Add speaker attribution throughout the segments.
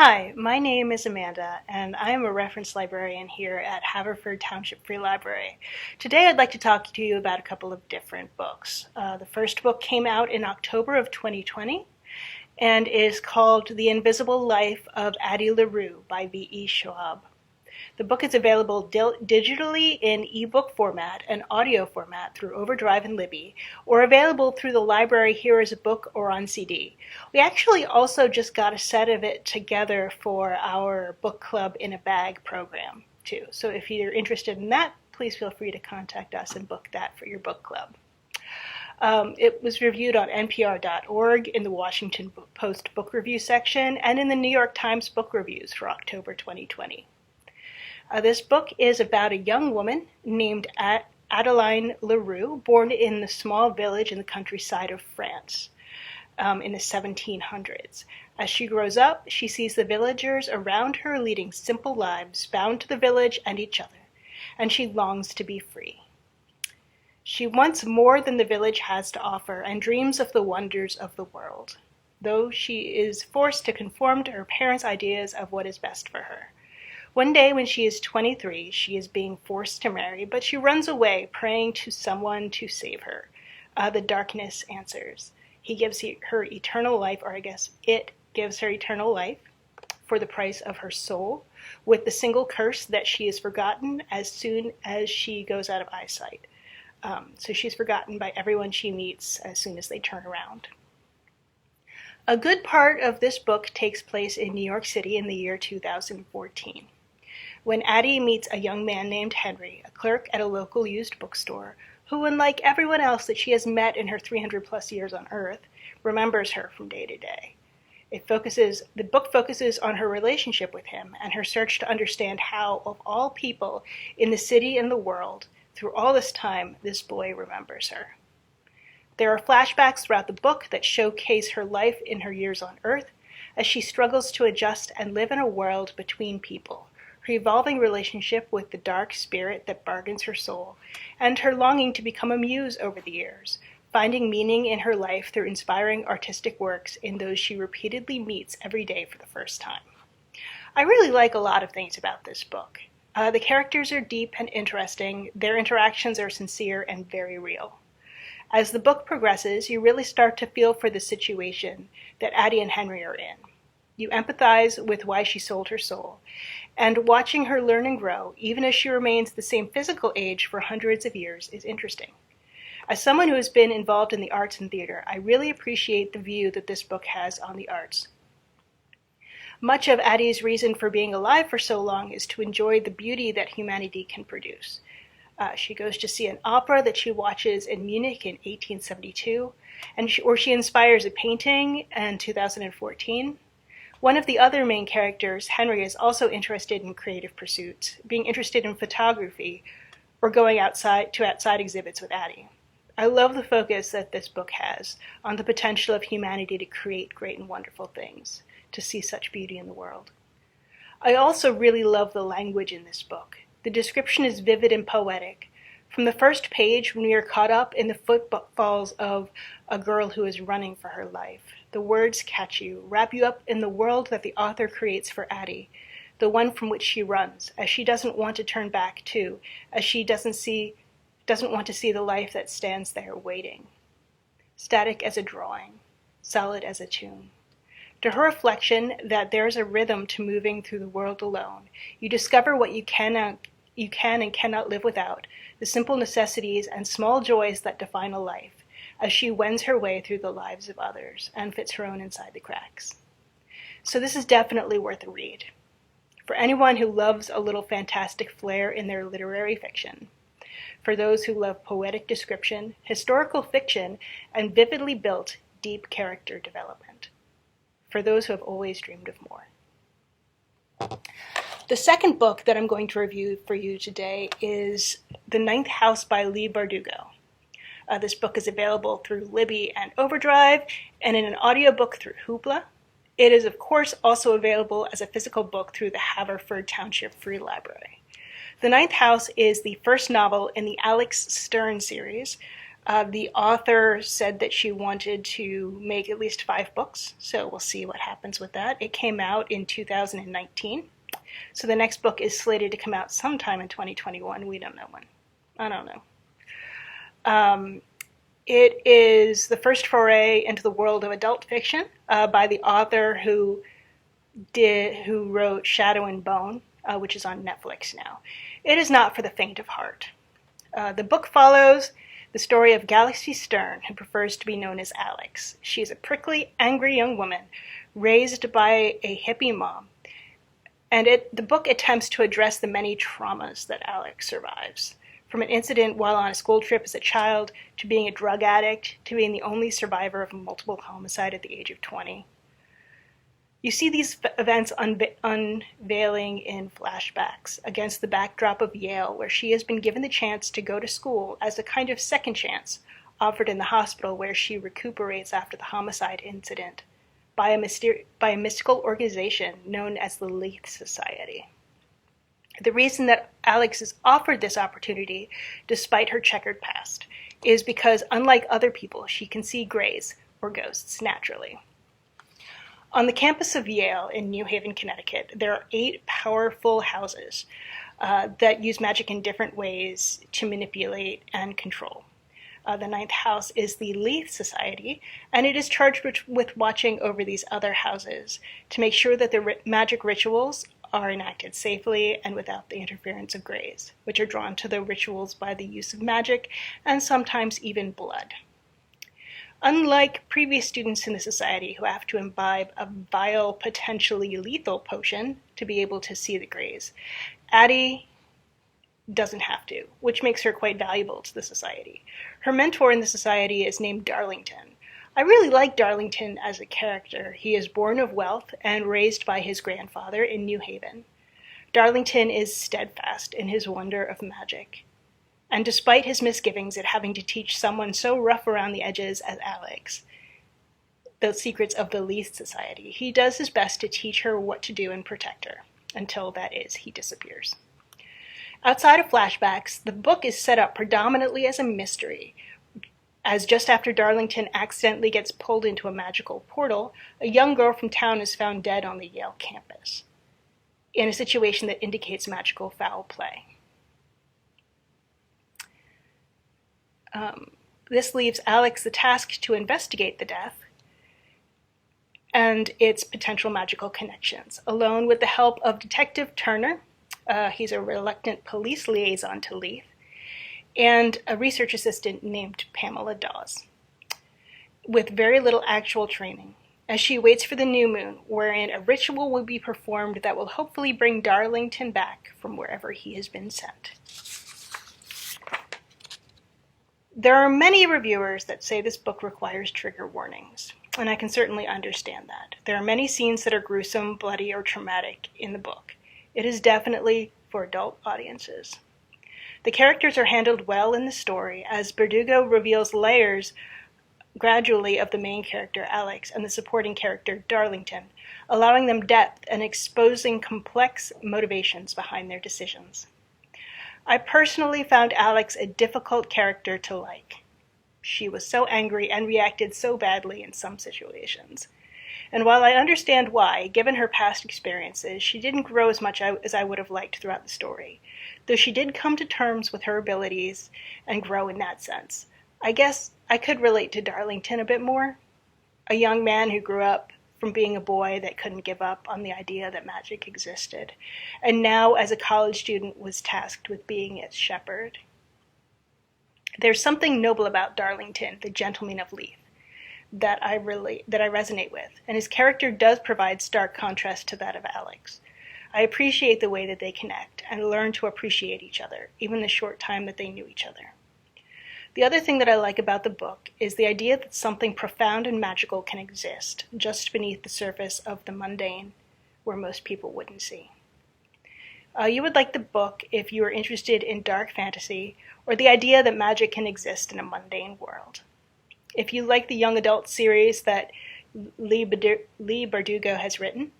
Speaker 1: Hi, my name is Amanda, and I am a reference librarian here at Haverford Township Free Library. Today I'd like to talk to you about a couple of different books. The first book came out in October of 2020 and is called The Invisible Life of Addie Larue by V.E. Schwab. The book is available digitally in ebook format and audio format through Overdrive and Libby, or available through the library here as a book or on CD. We actually also just got a set of it together for our book club in a bag program too. So if you're interested in that, please feel free to contact us and book that for your book club. It was reviewed on NPR.org in the Washington Post book review section and in the New York Times book reviews for October 2020. This book is about a young woman named Adeline Larue, born in the small village in the countryside of France in the 1700s. As she grows up, she sees the villagers around her leading simple lives, bound to the village and each other, and she longs to be free. She wants more than the village has to offer and dreams of the wonders of the world, though she is forced to conform to her parents' ideas of what is best for her. One day when she is 23, she is being forced to marry, but she runs away, praying to someone to save her. The darkness answers. He gives her eternal life, or I guess it gives her eternal life for the price of her soul, with the single curse that she is forgotten as soon as she goes out of eyesight. So she's forgotten by everyone she meets as soon as they turn around. A good part of this book takes place in New York City in the year 2014. When Addie meets a young man named Henry, a clerk at a local used bookstore, who, unlike everyone else that she has met in her 300-plus years on Earth, remembers her from day to day. The book focuses on her relationship with him and her search to understand how, of all people in the city and the world, through all this time, this boy remembers her. There are flashbacks throughout the book that showcase her life in her years on Earth as she struggles to adjust and live in a world between people, her evolving relationship with the dark spirit that bargains her soul, and her longing to become a muse over the years, finding meaning in her life through inspiring artistic works in those she repeatedly meets every day for the first time. I really like a lot of things about this book. The characters are deep and interesting, their interactions are sincere and very real. As the book progresses, you really start to feel for the situation that Addie and Henry are in. You empathize with why she sold her soul, and watching her learn and grow, even as she remains the same physical age for hundreds of years, is interesting. As someone who has been involved in the arts and theater, I really appreciate the view that this book has on the arts. Much of Addie's reason for being alive for so long is to enjoy the beauty that humanity can produce. She goes to see an opera that she watches in Munich in 1872, or she inspires a painting in 2014. One of the other main characters, Henry, is also interested in creative pursuits, being interested in photography, or going outside exhibits with Addie. I love the focus that this book has on the potential of humanity to create great and wonderful things, to see such beauty in the world. I also really love the language in this book. The description is vivid and poetic. From the first page, when we are caught up in the footfalls of a girl who is running for her life, the words catch you, wrap you up in the world that the author creates for Addie, the one from which she runs, as she doesn't want to turn back to, as she doesn't want to see the life that stands there waiting. Static as a drawing, solid as a tune. To her reflection that there's a rhythm to moving through the world alone, you discover what you can and cannot live without, the simple necessities and small joys that define a life, as she wends her way through the lives of others and fits her own inside the cracks. So this is definitely worth a read. For anyone who loves a little fantastic flair in their literary fiction, for those who love poetic description, historical fiction, and vividly built, deep character development, for those who have always dreamed of more. The second book that I'm going to review for you today is The Ninth House by Leigh Bardugo. This book is available through Libby and Overdrive, and in an audiobook through Hoopla. It is, of course, also available as a physical book through the Haverford Township Free Library. The Ninth House is the first novel in the Alex Stern series, The author said that she wanted to make at least 5 books, so we'll see what happens with that. It came out in 2019, so the next book is slated to come out sometime in 2021. We don't know when. I don't know. It is the first foray into the world of adult fiction by the author who wrote Shadow and Bone, which is on Netflix now. It is not for the faint of heart. The book follows the story of Galaxy Stern, who prefers to be known as Alex. She is a prickly, angry young woman raised by a hippie mom. And the book attempts to address the many traumas that Alex survives. From an incident while on a school trip as a child, to being a drug addict, to being the only survivor of a multiple homicide at the age of 20. You see these events unveiling in flashbacks against the backdrop of Yale, where she has been given the chance to go to school as a kind of second chance offered in the hospital where she recuperates after the homicide incident by a mystical organization known as the Leigh Society. The reason that Alex is offered this opportunity, despite her checkered past, is because, unlike other people, she can see grays, or ghosts, naturally. On the campus of Yale in New Haven, Connecticut, there are 8 powerful houses that use magic in different ways to manipulate and control. The 9th house is the Leigh Society, and it is charged with watching over these other houses to make sure that the magic rituals are enacted safely and without the interference of greys, which are drawn to the rituals by the use of magic and sometimes even blood. Unlike previous students in the society who have to imbibe a vile, potentially lethal potion to be able to see the greys, Addie doesn't have to, which makes her quite valuable to the society. Her mentor in the society is named Darlington. I really like Darlington as a character. He is born of wealth and raised by his grandfather in New Haven. Darlington is steadfast in his wonder of magic. And despite his misgivings at having to teach someone so rough around the edges as Alex the secrets of the Leigh Society, he does his best to teach her what to do and protect her, until, that is, he disappears. Outside of flashbacks, the book is set up predominantly as a mystery, as just after Darlington accidentally gets pulled into a magical portal, a young girl from town is found dead on the Yale campus, in a situation that indicates magical foul play. This leaves Alex the task to investigate the death and its potential magical connections, alone with the help of Detective Turner. He's a reluctant police liaison to Leigh, and a research assistant named Pamela Dawes, with very little actual training, as she waits for the new moon, wherein a ritual will be performed that will hopefully bring Darlington back from wherever he has been sent. There are many reviewers that say this book requires trigger warnings, and I can certainly understand that. There are many scenes that are gruesome, bloody, or traumatic in the book. It is definitely for adult audiences. The characters are handled well in the story, as Bardugo reveals layers gradually of the main character, Alex, and the supporting character, Darlington, allowing them depth and exposing complex motivations behind their decisions. I personally found Alex a difficult character to like. She was so angry and reacted so badly in some situations. And while I understand why, given her past experiences, she didn't grow as much as I would have liked throughout the story, though she did come to terms with her abilities and grow in that sense. I guess I could relate to Darlington a bit more, a young man who grew up from being a boy that couldn't give up on the idea that magic existed, and now as a college student was tasked with being its shepherd. There's something noble about Darlington, the gentleman of Leigh, that I resonate with, and his character does provide stark contrast to that of Alex. I appreciate the way that they connect and learn to appreciate each other, even the short time that they knew each other. The other thing that I like about the book is the idea that something profound and magical can exist just beneath the surface of the mundane, where most people wouldn't see. You would like the book if you are interested in dark fantasy or the idea that magic can exist in a mundane world. If you like the young adult series that Leigh Bardugo has written,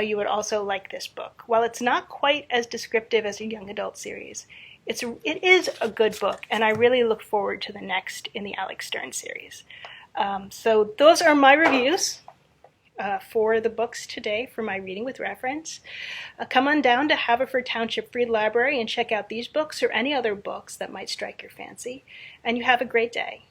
Speaker 1: you would also like this book. While it's not quite as descriptive as a young adult series, it is a good book, and I really look forward to the next in the Alex Stern series. So those are my reviews for the books today for my Reading with Reference. Come on down to Haverford Township Free Library and check out these books or any other books that might strike your fancy. And you have a great day.